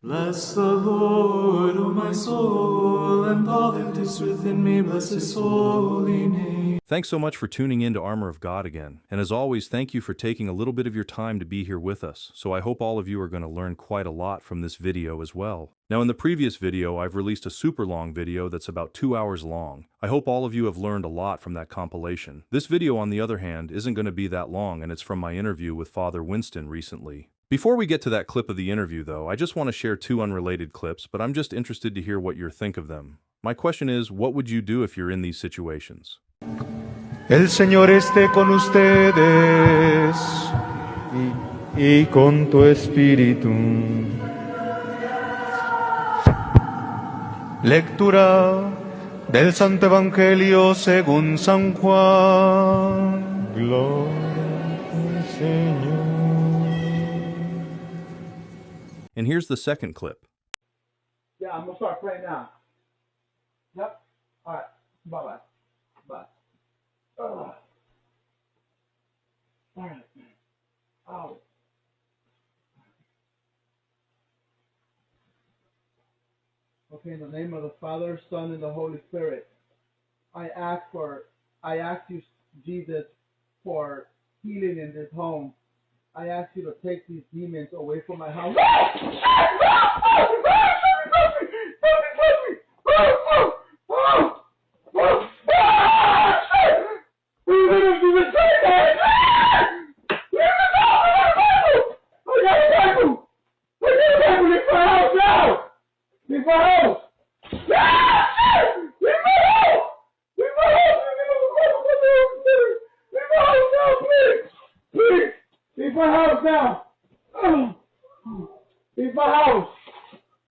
Bless the Lord, O my soul, and all that is within me, bless his holy name. Thanks so much for tuning in to Armor of God again. And as always, thank you for taking a little bit of your time to be here with us. So I hope all of you are going to learn quite a lot from this video as well. Now, in the previous video, I've released a super long video that's about 2 hours long. I hope all of you have learned a lot from that compilation. This video, on the other hand, isn't going to be that long, and it's from my interview with Father Winston recently. Before we get to that clip of the interview, though, I just want to share two unrelated clips, but I'm just interested to hear what you think of them. My question is, what would you do if you're in these situations? El Señor esté con ustedes y con tu espíritu. Lectura del Santo Evangelio según San Juan. Gloria al Señor. And here's the second clip. Yeah, I'm gonna start playing now. Yep. All right. Bye-bye. Bye. All right. Oh. Okay, in the name of the Father, Son, and the Holy Spirit, I ask you, Jesus, for healing in this home. I ask you to take these demons away from my house.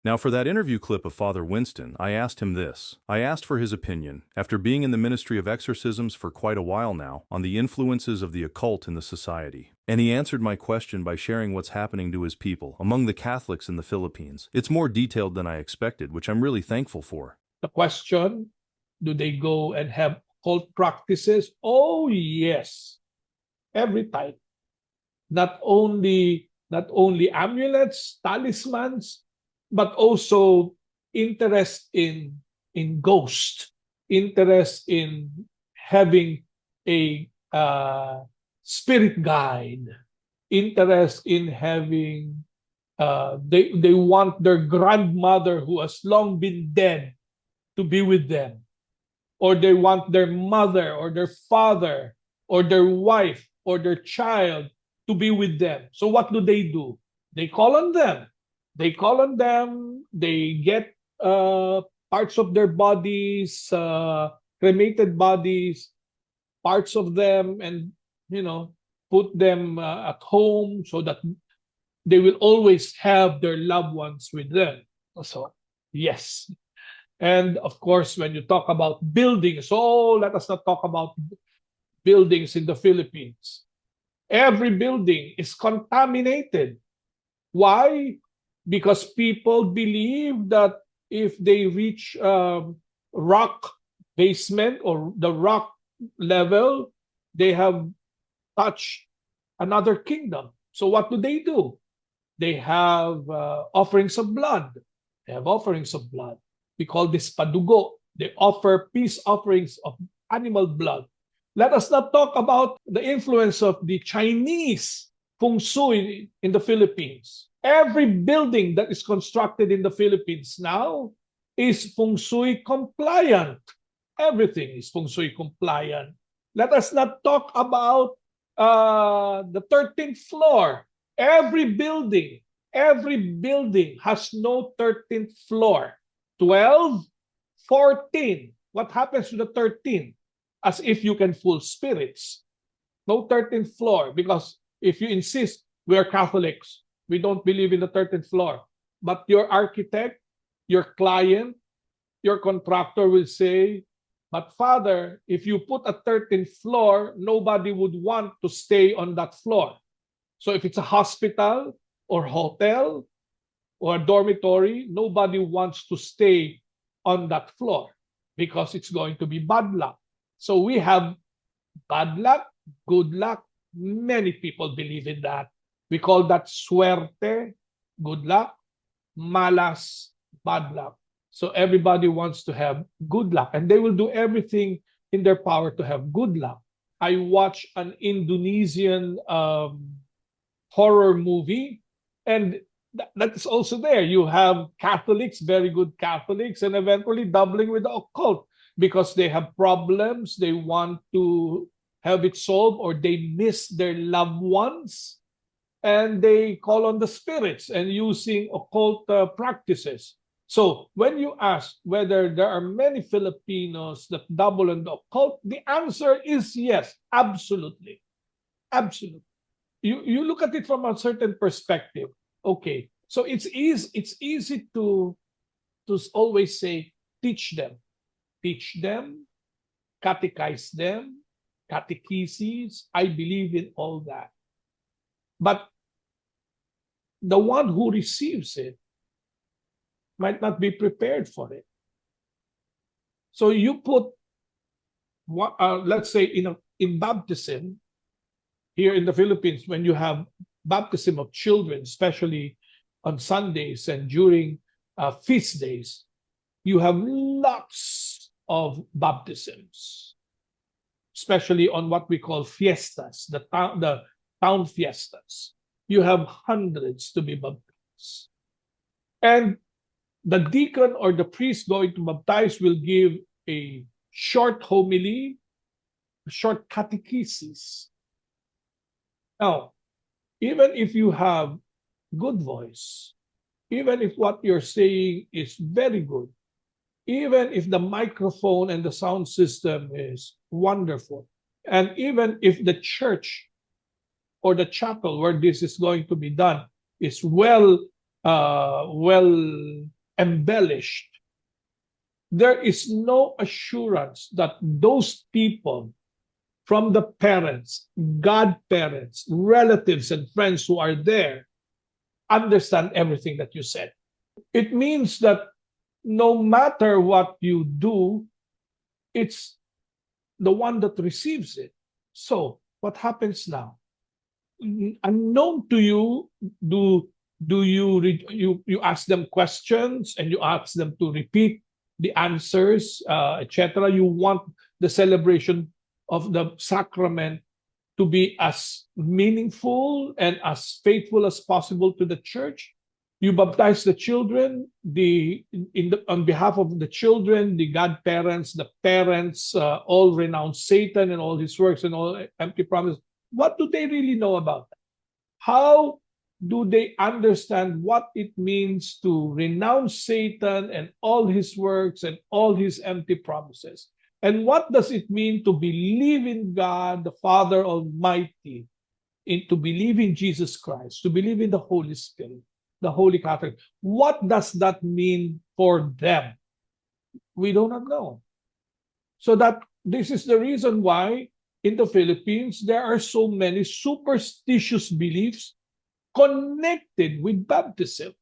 Now, for that interview clip of Father Winston, I asked him this. I asked for his opinion, after being in the ministry of exorcisms for quite a while now, on the influences of the occult in the society. And he answered my question by sharing what's happening to his people, among the Catholics in the Philippines. It's more detailed than I expected, which I'm really thankful for. The question, do they go and have occult practices? Oh, yes. Every type. Not only amulets, talismans, but also interest in ghost, interest in having a spirit guide, interest in having they want their grandmother who has long been dead to be with them, or they want their mother or their father or their wife or their child to be with them. So what do? They call on them. They get parts of their bodies, cremated bodies, parts of them, and put them at home so that they will always have their loved ones with them. So yes. And of course, when you talk about buildings, let us not talk about buildings in the Philippines. Every building is contaminated. Why? Because people believe that if they reach rock basement or the rock level, they have touched another kingdom. So what do? They have offerings of blood. They have offerings of blood. We call this padugo. They offer peace offerings of animal blood. Let us not talk about the influence of the Chinese feng shui in the Philippines. Every building that is constructed in the Philippines now is feng shui compliant. Everything is feng shui compliant. Let us not talk about the 13th floor. Every building has no 13th floor. 12, 14. What happens to the 13th? As if you can fool spirits. No 13th floor, because if you insist, we are Catholics, we don't believe in the 13th floor. But your architect, your client, your contractor will say, but Father, if you put a 13th floor, nobody would want to stay on that floor. So if it's a hospital or hotel or a dormitory, nobody wants to stay on that floor because it's going to be bad luck. So we have bad luck, good luck. Many people believe in that. We call that suerte, good luck. malas, bad luck. So everybody wants to have good luck, and they will do everything in their power to have good luck. I watched an Indonesian horror movie, and that is also there. You have Catholics, very good Catholics, and eventually doubling with the occult because they have problems, they want to have it solved, or they miss their loved ones, and they call on the spirits and using occult practices. So when you ask whether there are many Filipinos that double in the occult, the answer is yes, absolutely. Absolutely. You look at it from a certain perspective. Okay. So it's easy to always say, teach them, catechize them, catechesis. I believe in all that. But the one who receives it might not be prepared for it. So you put, let's say, in baptism, here in the Philippines, when you have baptism of children, especially on Sundays and during feast days, you have lots of baptisms, especially on what we call fiestas, the town fiestas. You have hundreds to be baptized. And the deacon or the priest going to baptize will give a short homily, a short catechesis. Now, even if you have good voice, even if what you're saying is very good, even if the microphone and the sound system is wonderful, and even if the church or the chapel where this is going to be done is well embellished, there is no assurance that those people from the parents, godparents, relatives, and friends who are there understand everything that you said. It means that no matter what you do, it's the one that receives it. So what happens now? Unknown to you, do you ask them questions and you ask them to repeat the answers, etc. You want the celebration of the sacrament to be as meaningful and as faithful as possible to the church. You baptize the children, on behalf of the children, the godparents, the parents, all renounce Satan and all his works and all empty promises. What do they really know about that? How do they understand what it means to renounce Satan and all his works and all his empty promises? And what does it mean to believe in God, the Father Almighty, to believe in Jesus Christ, to believe in the Holy Spirit, the Holy Catholic? What does that mean for them? We do not know. So that this is the reason why in the Philippines there are so many superstitious beliefs connected with baptism.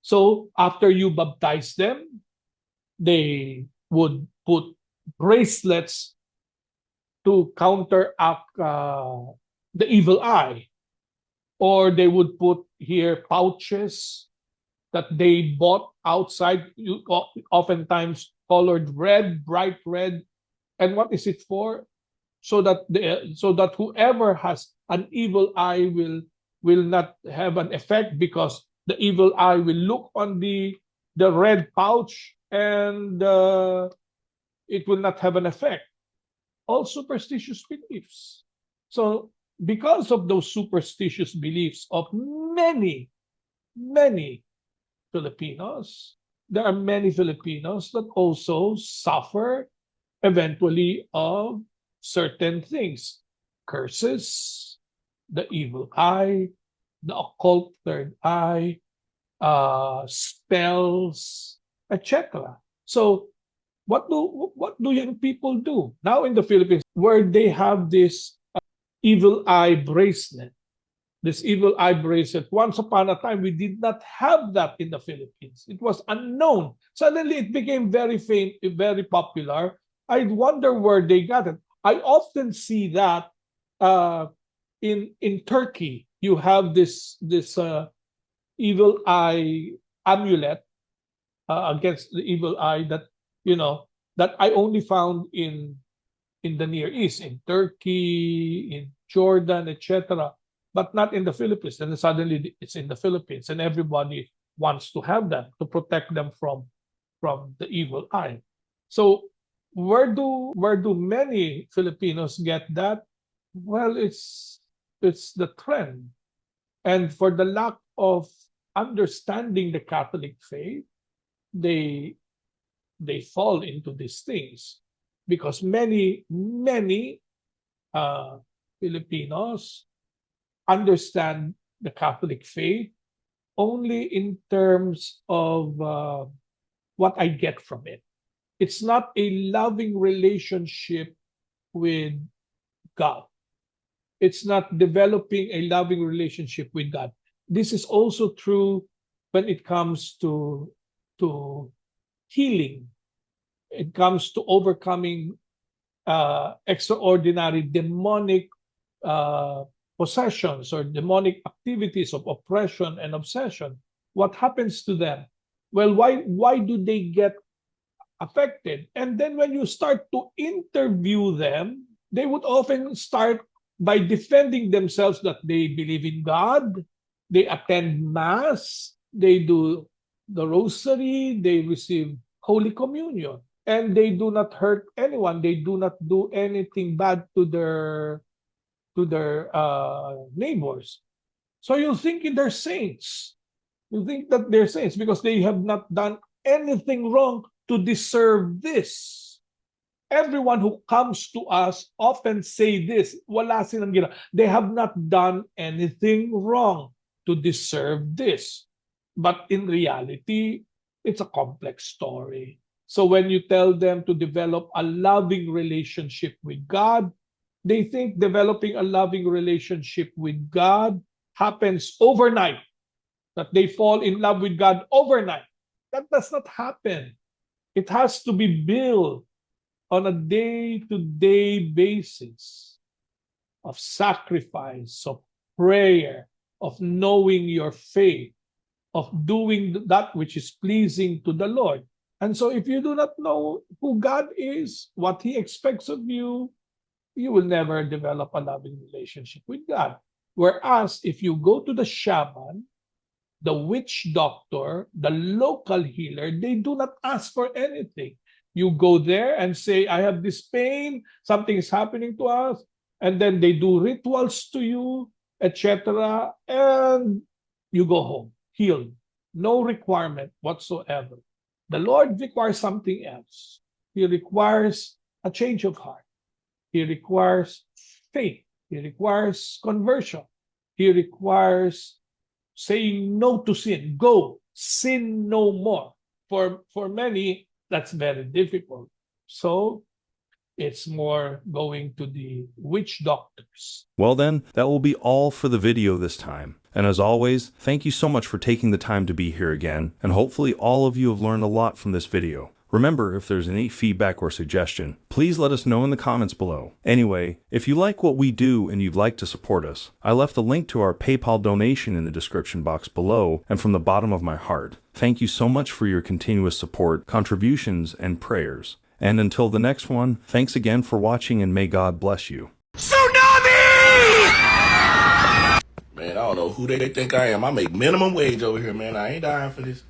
So after you baptize them, they would put bracelets to counteract the evil eye, or they would put here pouches that they bought outside, oftentimes colored red, bright red. And what is it for? So that whoever has an evil eye will not have an effect, because the evil eye will look on the red pouch and it will not have an effect. All superstitious beliefs. So because of those superstitious beliefs of many Filipinos, there are many Filipinos that also suffer eventually of certain things: curses, the evil eye, the occult third eye, spells, etc. So what do young people do now in the Philippines, where they have this evil eye bracelet? This evil eye bracelet, once upon a time, we did not have that in the Philippines. It was unknown. Suddenly, it became very very popular. I wonder where they got it. I often see that in Turkey. You have this evil eye amulet against the evil eye that that I only found in the Near East, in Turkey, in Jordan, etc., but not in the Philippines. And then suddenly it's in the Philippines, and everybody wants to have them to protect them from the evil eye. So where do many Filipinos get that? Well, it's the trend, and for the lack of understanding the Catholic faith, they fall into these things, because many Filipinos understand the Catholic faith only in terms of what I get from it. It's not a loving relationship with God. It's not developing a loving relationship with God. This is also true when it comes to healing. It comes to overcoming extraordinary demonic possessions or demonic activities of oppression and obsession. What happens to them? Well, why do they get affected? And then when you start to interview them, they would often start by defending themselves that they believe in God, they attend Mass, they do the Rosary, they receive Holy Communion, and they do not hurt anyone. They do not do anything bad to their neighbors. So you think they're saints. You think that they're saints because they have not done anything wrong to deserve this. Everyone who comes to us often say this, wala silang ginawa. They have not done anything wrong to deserve this. But in reality, it's a complex story. So when you tell them to develop a loving relationship with God, they think developing a loving relationship with God happens overnight, that they fall in love with God overnight. That does not happen. It has to be built on a day-to-day basis of sacrifice, of prayer, of knowing your faith, of doing that which is pleasing to the Lord. And so if you do not know who God is, what He expects of you, you will never develop a loving relationship with God. Whereas if you go to the shaman, the witch doctor, the local healer, they do not ask for anything. You go there and say, I have this pain, something is happening to us, and then they do rituals to you, etc., and you go home, healed. No requirement whatsoever. The Lord requires something else. He requires a change of heart. He requires faith. He requires conversion. He requires saying no to sin. Go, sin no more. For many, that's very difficult. So it's more going to the witch doctors. Well then, that will be all for the video this time. And as always, thank you so much for taking the time to be here again, and hopefully all of you have learned a lot from this video. Remember, if there's any feedback or suggestion, please let us know in the comments below. Anyway, if you like what we do and you'd like to support us, I left a link to our PayPal donation in the description box below and from the bottom of my heart. Thank you so much for your continuous support, contributions, and prayers. And until the next one, thanks again for watching and may God bless you. Tsunami! Man, I don't know who they think I am. I make minimum wage over here, man. I ain't dying for this.